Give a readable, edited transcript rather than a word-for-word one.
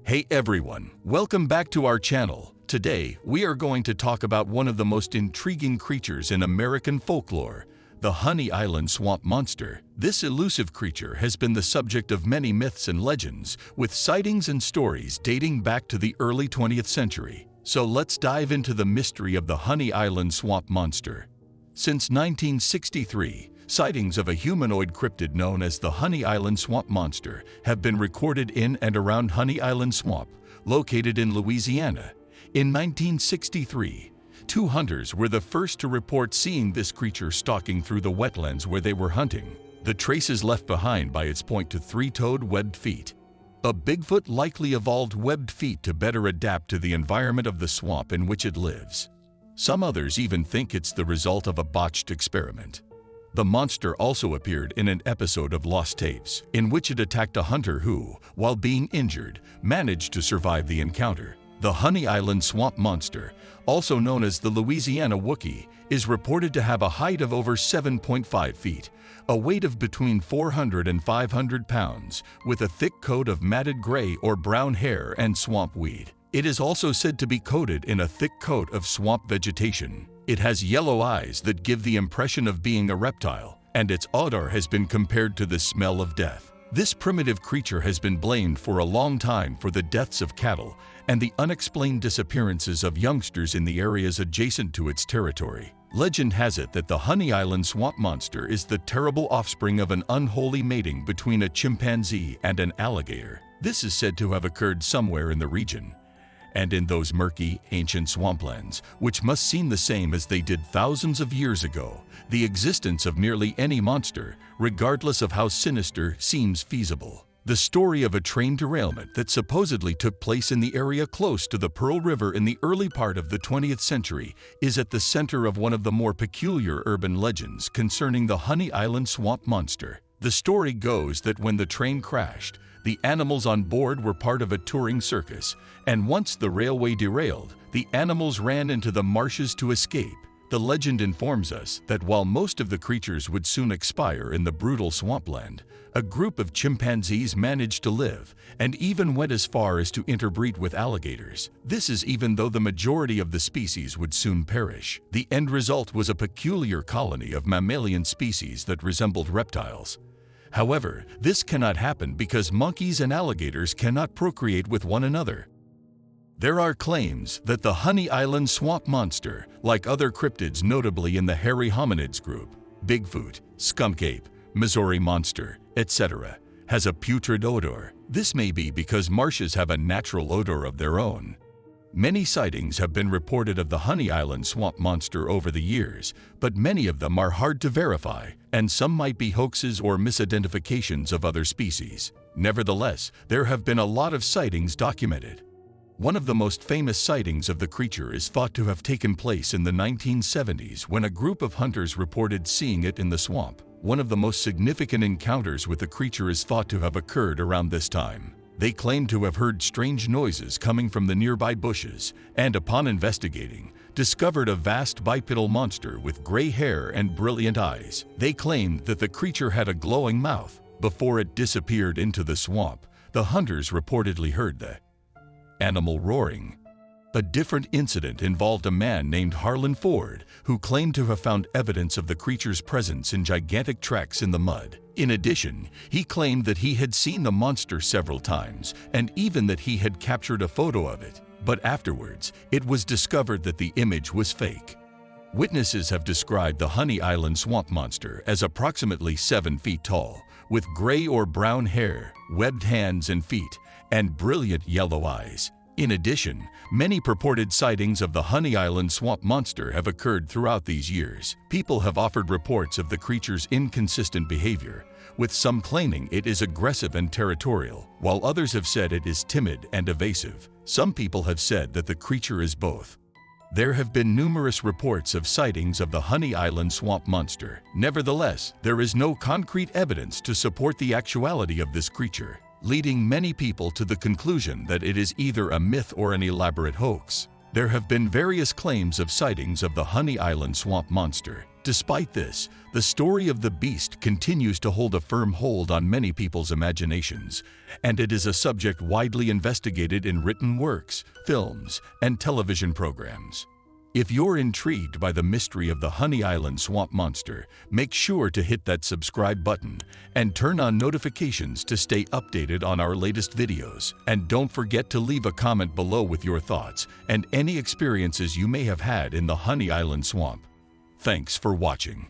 Hey everyone, welcome back to our channel. Today, we are going to talk about one of the most intriguing creatures in American folklore, the Honey Island Swamp Monster. This elusive creature has been the subject of many myths and legends, with sightings and stories dating back to the early 20th century. So let's dive into the mystery of the Honey Island Swamp Monster. Since 1963, sightings of a humanoid cryptid known as the Honey Island Swamp Monster have been recorded in and around Honey Island Swamp, located in Louisiana. In 1963, two hunters were the first to report seeing this creature stalking through the wetlands where they were hunting. The traces left behind by its point to three-toed webbed feet. A Bigfoot likely evolved webbed feet to better adapt to the environment of the swamp in which it lives. Some others even think it's the result of a botched experiment. The monster also appeared in an episode of Lost Tapes, in which it attacked a hunter who, while being injured, managed to survive the encounter. The Honey Island Swamp Monster, also known as the Louisiana Wookiee, is reported to have a height of over 7.5 feet, a weight of between 400 and 500 pounds, with a thick coat of matted gray or brown hair and swamp weed. It is also said to be coated in a thick coat of swamp vegetation. It has yellow eyes that give the impression of being a reptile, and its odor has been compared to the smell of death. This primitive creature has been blamed for a long time for the deaths of cattle and the unexplained disappearances of youngsters in the areas adjacent to its territory. Legend has it that the Honey Island Swamp Monster is the terrible offspring of an unholy mating between a chimpanzee and an alligator. This is said to have occurred somewhere in the region, and in those murky, ancient swamplands, which must seem the same as they did thousands of years ago, the existence of nearly any monster, regardless of how sinister, seems feasible. The story of a train derailment that supposedly took place in the area close to the Pearl River in the early part of the 20th century is at the center of one of the more peculiar urban legends concerning the Honey Island Swamp Monster. The story goes that when the train crashed, the animals on board were part of a touring circus, and once the railway derailed, the animals ran into the marshes to escape. The legend informs us that while most of the creatures would soon expire in the brutal swampland, a group of chimpanzees managed to live and even went as far as to interbreed with alligators. This is even though the majority of the species would soon perish. The end result was a peculiar colony of mammalian species that resembled reptiles. However, this cannot happen because monkeys and alligators cannot procreate with one another. There are claims that the Honey Island Swamp Monster, like other cryptids notably in the hairy hominids group, Bigfoot, skunk ape, Missouri monster, etc., has a putrid odor. This may be because marshes have a natural odor of their own. Many sightings have been reported of the Honey Island Swamp Monster over the years, but many of them are hard to verify, and some might be hoaxes or misidentifications of other species. Nevertheless, there have been a lot of sightings documented. One of the most famous sightings of the creature is thought to have taken place in the 1970s when a group of hunters reported seeing it in the swamp. One of the most significant encounters with the creature is thought to have occurred around this time. They claim to have heard strange noises coming from the nearby bushes and, upon investigating, discovered a vast bipedal monster with gray hair and brilliant eyes. They claimed that the creature had a glowing mouth. Before it disappeared into the swamp, the hunters reportedly heard the animal roaring. A different incident involved a man named Harlan Ford, who claimed to have found evidence of the creature's presence in gigantic tracks in the mud. In addition, he claimed that he had seen the monster several times, and even that he had captured a photo of it. But afterwards, it was discovered that the image was fake. Witnesses have described the Honey Island Swamp Monster as approximately 7 feet tall, with gray or brown hair, webbed hands and feet, and brilliant yellow eyes. In addition, many purported sightings of the Honey Island Swamp Monster have occurred throughout these years. People have offered reports of the creature's inconsistent behavior, with some claiming it is aggressive and territorial, while others have said it is timid and evasive. Some people have said that the creature is both. There have been numerous reports of sightings of the Honey Island Swamp Monster. Nevertheless, there is no concrete evidence to support the actuality of this creature, leading many people to the conclusion that it is either a myth or an elaborate hoax. There have been various claims of sightings of the Honey Island Swamp Monster, Despite this, the story of the beast continues to hold a firm hold on many people's imaginations, and it is a subject widely investigated in written works, films, and television programs. If you're intrigued by the mystery of the Honey Island Swamp Monster, make sure to hit that subscribe button and turn on notifications to stay updated on our latest videos. And don't forget to leave a comment below with your thoughts and any experiences you may have had in the Honey Island Swamp. Thanks for watching.